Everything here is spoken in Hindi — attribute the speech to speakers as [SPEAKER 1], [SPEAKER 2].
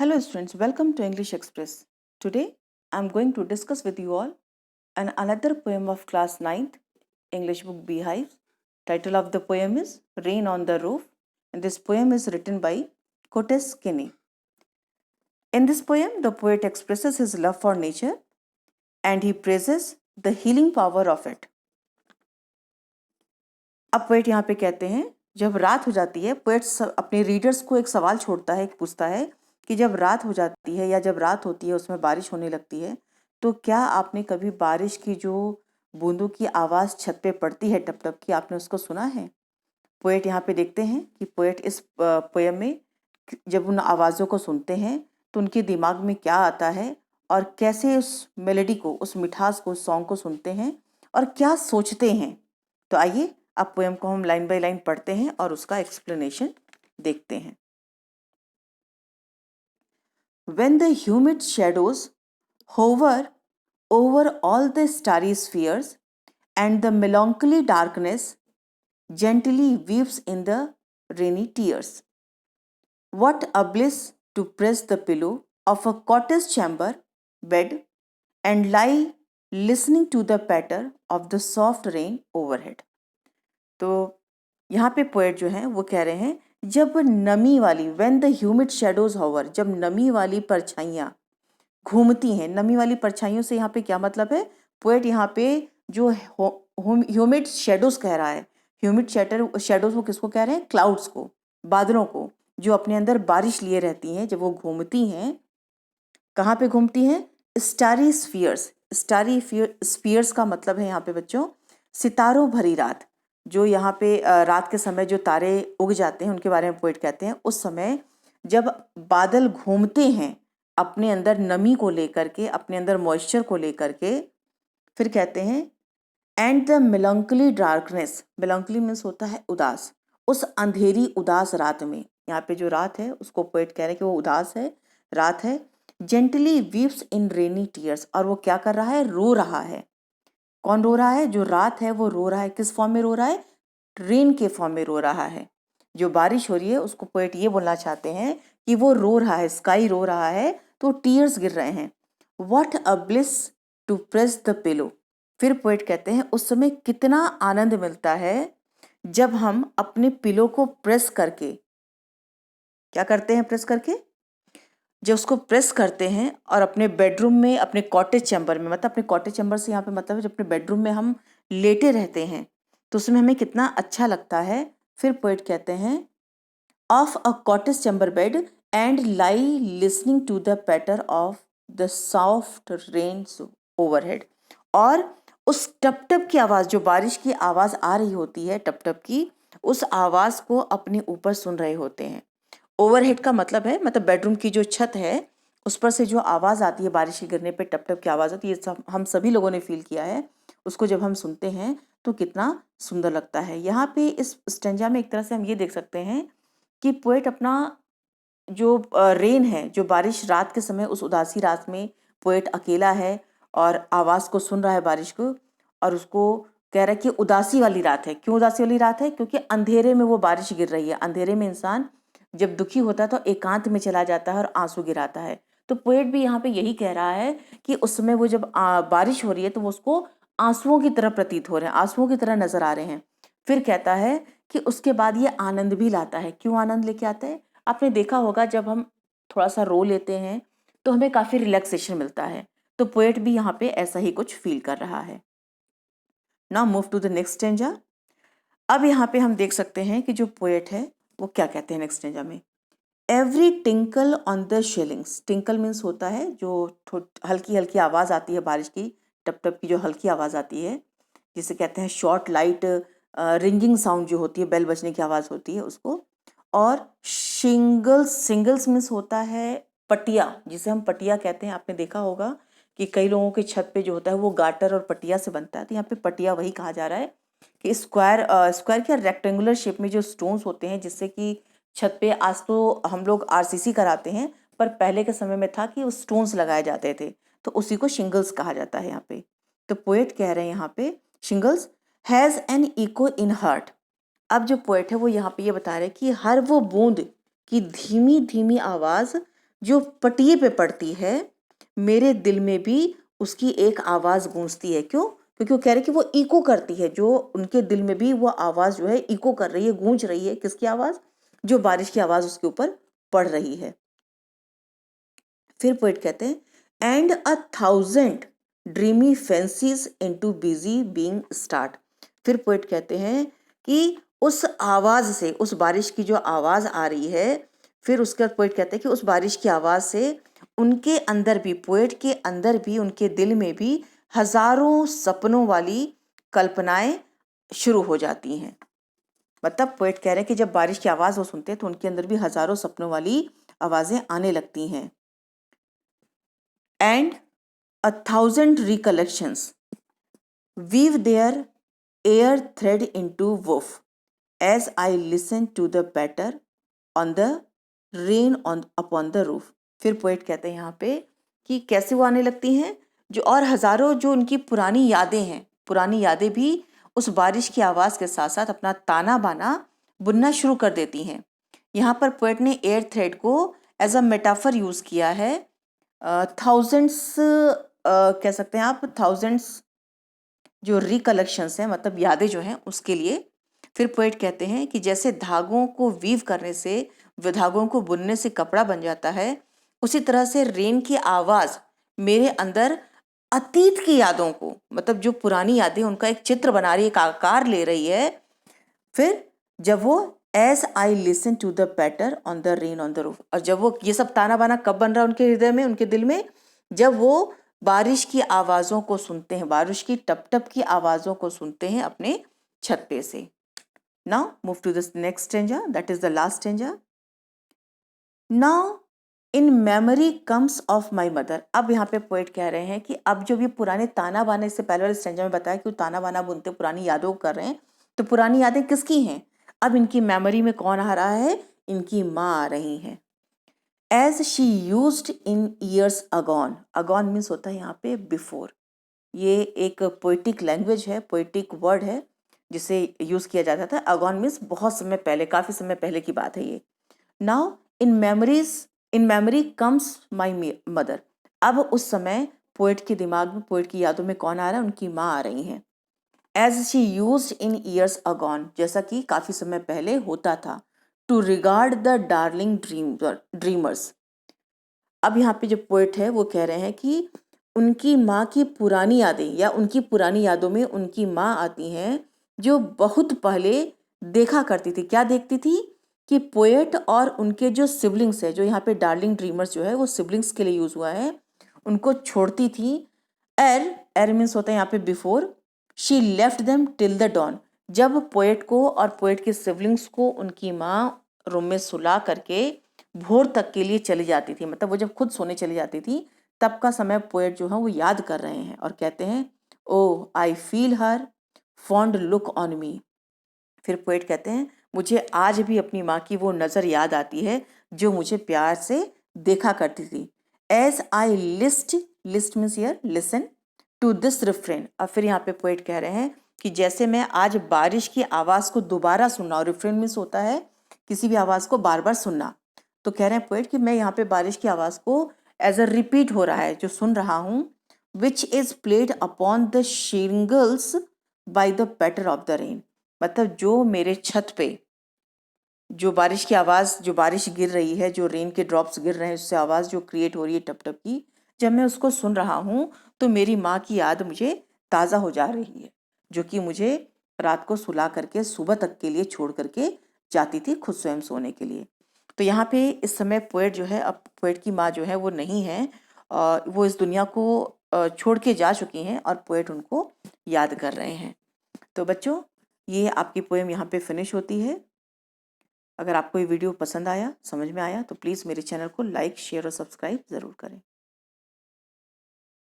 [SPEAKER 1] Hello students, welcome to English Express. Today I am going to discuss with you all another poem of class 9th English book Beehives. Title of the poem is Rain on the Roof, and this poem is written by Curtis Kinney. In this poem, the poet expresses his love for nature and he praises the healing power of it. अब पोएट यहाँ पे कहते हैं जब रात हो जाती है, पोएट अपने रीडर्स को एक सवाल छोड़ता है, पूछता है कि जब रात हो जाती है या जब रात होती है उसमें बारिश होने लगती है तो क्या आपने कभी बारिश की जो बूंदों की आवाज़ छत पे पड़ती है टप टप की, आपने उसको सुना है? पोएट यहाँ पे देखते हैं कि पोएट इस पोएम में जब उन आवाज़ों को सुनते हैं तो उनके दिमाग में क्या आता है और कैसे उस मेलोडी को, उस मिठास को, उस सॉन्ग को सुनते हैं और क्या सोचते हैं। तो आइए अब पोएम को हम लाइन बाय लाइन पढ़ते हैं और उसका एक्सप्लेनेशन देखते हैं। When the humid shadows hover over all the starry spheres and the melancholy darkness gently weeps in the rainy tears. What a bliss to press the pillow of a cottage chamber bed and lie listening to the patter of the soft rain overhead. तो यहाँ पे पोएट जो हैं वो कह रहे हैं जब नमी वाली when the humid shadows hover, जब नमी वाली परछाइयाँ घूमती हैं। नमी वाली परछाइयों से यहाँ पे क्या मतलब है? पोएट यहाँ पे जो ह्यूमिड शेडोज कह रहा है, ह्यूमिड शेडोज वो किसको कह रहे हैं? क्लाउड्स को, बादलों को, जो अपने अंदर बारिश लिए रहती हैं। जब वो घूमती हैं, कहाँ पे घूमती हैं? Starry spheres. स्टारी स्फीयर्स का मतलब है यहाँ पे बच्चों सितारों भरी रात। जो यहाँ पे रात के समय जो तारे उग जाते हैं उनके बारे में पोएट कहते हैं उस समय जब बादल घूमते हैं अपने अंदर नमी को लेकर के, अपने अंदर मॉइस्चर को लेकर के, फिर कहते हैं and the melancholy darkness. Melancholy means होता है उदास। उस अंधेरी उदास रात में, यहाँ पे जो रात है उसको पोएट कह रहे हैं कि वो उदास है, रात है। जेंटली वीप्स इन रेनी टीयर्स, और वो क्या कर रहा है? रो रहा है। कौन रो रहा है? जो रात है वो रो रहा है। किस फॉर्म में रो रहा है? रेन के फॉर्म में रो रहा है। जो बारिश हो रही है उसको पोएट ये बोलना चाहते हैं कि वो रो रहा है, स्काई रो रहा है, तो टीयर्स गिर रहे हैं। What a bliss to press the pillow. फिर पोएट कहते हैं उस समय कितना आनंद मिलता है जब हम अपने पिलो को प्रेस करके, क्या करते हैं? प्रेस करके, जब उसको प्रेस करते हैं और अपने बेडरूम में, अपने कॉटेज चैम्बर में, मतलब अपने कॉटेज चैम्बर से यहाँ पे मतलब है जब अपने बेडरूम में हम लेटे रहते हैं तो उसमें हमें कितना अच्छा लगता है। फिर पोएट कहते हैं of a cottage chamber bed and lie listening to the patter of the soft rain overhead. और उस टप टप की आवाज़, जो बारिश की आवाज़ आ रही होती है टप टप की, उस आवाज़ को अपने ऊपर सुन रहे होते हैं। ओवरहेड का मतलब है, मतलब बेडरूम की जो छत है उस पर से जो आवाज़ आती है बारिश के गिरने पे, टप टप की आवाज़ आती है, ये सब हम सभी लोगों ने फील किया है। उसको जब हम सुनते हैं तो कितना सुंदर लगता है। यहाँ पे इस स्टेंजा में एक तरह से हम ये देख सकते हैं कि पोएट अपना जो रेन है, जो बारिश रात के समय, उस उदासी रात में पोएट अकेला है और आवाज़ को सुन रहा है बारिश को, और उसको कह रहा है कि उदासी वाली रात है। क्यों उदासी वाली रात है? क्योंकि अंधेरे में वो बारिश गिर रही है। अंधेरे में इंसान जब दुखी होता है तो एकांत में चला जाता है और आंसू गिराता है। तो पोएट भी यहाँ पे यही कह रहा है कि उस समय वो जब बारिश हो रही है तो वो उसको आंसुओं की तरह प्रतीत हो रहे हैं, आंसुओं की तरह नजर आ रहे हैं। फिर कहता है कि उसके बाद ये आनंद भी लाता है। क्यों आनंद लेके आता है? आपने देखा होगा जब हम थोड़ा सा रो लेते हैं तो हमें काफ़ी रिलैक्सेशन मिलता है। तो पोएट भी यहाँ पे ऐसा ही कुछ फील कर रहा है। Now move to the next stanza. अब यहाँ पे हम देख सकते हैं कि जो पोएट है वो क्या कहते हैं नेक्स्ट स्टेंजा में। Every tinkle on the shingles. Tinkle means होता है जो हल्की हल्की आवाज़ आती है बारिश की, टप टप की जो हल्की आवाज़ आती है, जिसे कहते हैं शॉर्ट लाइट रिंगिंग साउंड जो होती है, बेल बजने की आवाज़ होती है उसको। और सिंगल्स मीन्स होता है पटिया, जिसे हम पटिया कहते हैं। आपने देखा होगा कि कई लोगों के छत पे जो होता है वो गाटर और पटिया से बनता है, तो यहाँ पे पटिया वही कहा जा रहा है कि स्क्वायर क्या रेक्टेंगुलर शेप में जो स्टोन्स होते हैं, जिससे कि छत पे, आज तो हम लोग आरसीसी कराते हैं पर पहले के समय में था कि उस स्टोन्स लगाए जाते थे, तो उसी को शिंगल्स कहा जाता है यहाँ पे। तो पोएट कह रहे हैं यहाँ पे shingles has an echo in heart. अब जो पोएट है वो यहाँ पे ये बता रहे हैं कि हर वो बूंद की धीमी धीमी आवाज़ जो पटिए पे पड़ती है मेरे दिल में भी उसकी एक आवाज़ गूंजती है। क्यों? क्योंकि वो कह रहे कि वो इको करती है, जो उनके दिल में भी वो आवाज़ जो है इको कर रही है, गूंज रही है। किसकी आवाज़? जो बारिश की आवाज़ उसके ऊपर पड़ रही है। फिर पोएट कहते हैं and 1,000 dreamy fancies into busy being start. फिर पोएट कहते हैं कि उस आवाज़ से, उस बारिश की जो आवाज़ आ रही है, फिर उसके बाद पोएट कहते हैं कि उस बारिश की आवाज़ से उनके अंदर भी, पोएट के अंदर भी, उनके दिल में भी हजारों सपनों वाली कल्पनाएं शुरू हो जाती हैं। मतलब पोएट कह रहे हैं कि जब बारिश की आवाज़ वो सुनते हैं तो उनके अंदर भी हजारों सपनों वाली आवाज़ें आने लगती हैं। And 1,000 recollections weave their air thread into woof as I listen to the patter on the rain on upon the roof। फिर पोएट कहते हैं यहाँ पे कि कैसे वो आने लगती हैं, जो और हजारों जो उनकी पुरानी यादें हैं, पुरानी यादें भी उस बारिश की आवाज़ के साथ साथ अपना ताना बाना बुनना शुरू कर देती हैं। यहाँ पर पोएट ने एयर थ्रेड को एज अ मेटाफर यूज़ किया है। थाउजेंड्स कह सकते हैं आप, थाउजेंड्स जो रिकलेक्शंस हैं, मतलब यादें जो हैं, उसके लिए। फिर पोएट कहते हैं कि जैसे धागों को वीव करने से, धागों को बुनने से कपड़ा बन जाता है, उसी तरह से रेन की आवाज़ मेरे अंदर अतीत की यादों को, मतलब जो पुरानी यादें, उनका एक चित्र बना रही है, एक आकार ले रही है। फिर जब वो as I listen to the patter on the rain on the roof, और जब वो ये सब ताना बाना कब बन रहा है उनके हृदय में, उनके दिल में, जब वो बारिश की आवाज़ों को सुनते हैं, बारिश की टप टप की आवाज़ों को सुनते हैं अपने छत पे से। Now move to the next stanza, that is the last stanza. Now in memory comes of my mother. अब यहाँ पे पोएट कह रहे हैं कि अब जो भी पुराने ताना बाने, से पहले वाले स्टेंजा में बताया कि वो ताना बाना बुनते, पुरानी यादों को कर रहे हैं, तो पुरानी यादें किसकी हैं? अब इनकी मेमोरी में कौन आ रहा है? इनकी माँ आ रही हैं। As she used in years agone, agone means होता है यहाँ पे बिफोर। ये एक पोइटिक लैंग्वेज है, पोइटिक वर्ड है जिसे यूज किया जाता था। अगॉन मीन्स बहुत समय पहले, काफी समय पहले की बात है ये। Now in memory comes my mother. अब उस समय पोएट के दिमाग में, पोएट की यादों में कौन आ रहा है? उनकी माँ आ रही हैं। As she use in years agone, जैसा कि काफी समय पहले होता था। To regard the darling dreamers. अब यहाँ पे जो पोएट है वो कह रहे हैं कि उनकी माँ की पुरानी यादें, या उनकी पुरानी यादों में उनकी माँ आती हैं, जो बहुत पहले देखा करती थी। क्या देखती थी? कि पोएट और उनके जो सिबलिंग्स है, जो यहाँ पे डार्लिंग ड्रीमर्स जो है वो सिबलिंग्स के लिए यूज हुआ है, उनको छोड़ती थी। एर मीन्स होता है यहाँ पे before. She left them till the dawn. जब पोएट को और पोएट के सिबलिंग्स को उनकी माँ रूम में सुला करके भोर तक के लिए चली जाती थी, मतलब वो जब खुद सोने चली जाती थी, तब का समय पोएट जो है वो याद कर रहे हैं और कहते हैं O I feel her fond look on me. फिर पोएट कहते हैं मुझे आज भी अपनी माँ की वो नज़र याद आती है जो मुझे प्यार से देखा करती थी। As I list means hear listen to this refrain. अब फिर यहाँ पे पोएट कह रहे हैं कि जैसे मैं आज बारिश की आवाज़ को दोबारा सुनना, और रिफ्रेन मीन्स होता है किसी भी आवाज़ को बार बार सुनना, तो कह रहे हैं पोएट कि मैं यहाँ पे बारिश की आवाज़ को एज अ रिपीट हो रहा है, जो सुन रहा हूँ, which is played upon the shingles by the patter of the rain. मतलब जो मेरे छत पे जो बारिश की आवाज़, जो बारिश गिर रही है, जो रेन के ड्रॉप्स गिर रहे हैं, उससे आवाज़ जो क्रिएट हो रही है टप टप की, जब मैं उसको सुन रहा हूँ तो मेरी माँ की याद मुझे ताज़ा हो जा रही है, जो कि मुझे रात को सुला करके सुबह तक के लिए छोड़ करके जाती थी खुद स्वयं सोने के लिए। तो यहाँ पे इस समय पोएट जो है, अब पोएट की माँ जो है वो नहीं है, वो इस दुनिया को छोड़ के जा चुकी हैं और पोएट उनको याद कर रहे हैं। तो बच्चों, ये आपकी पोएम यहाँ पे फिनिश होती है। अगर आपको ये वीडियो पसंद आया, समझ में आया, तो प्लीज़ मेरे चैनल को लाइक, शेयर और सब्सक्राइब ज़रूर करें।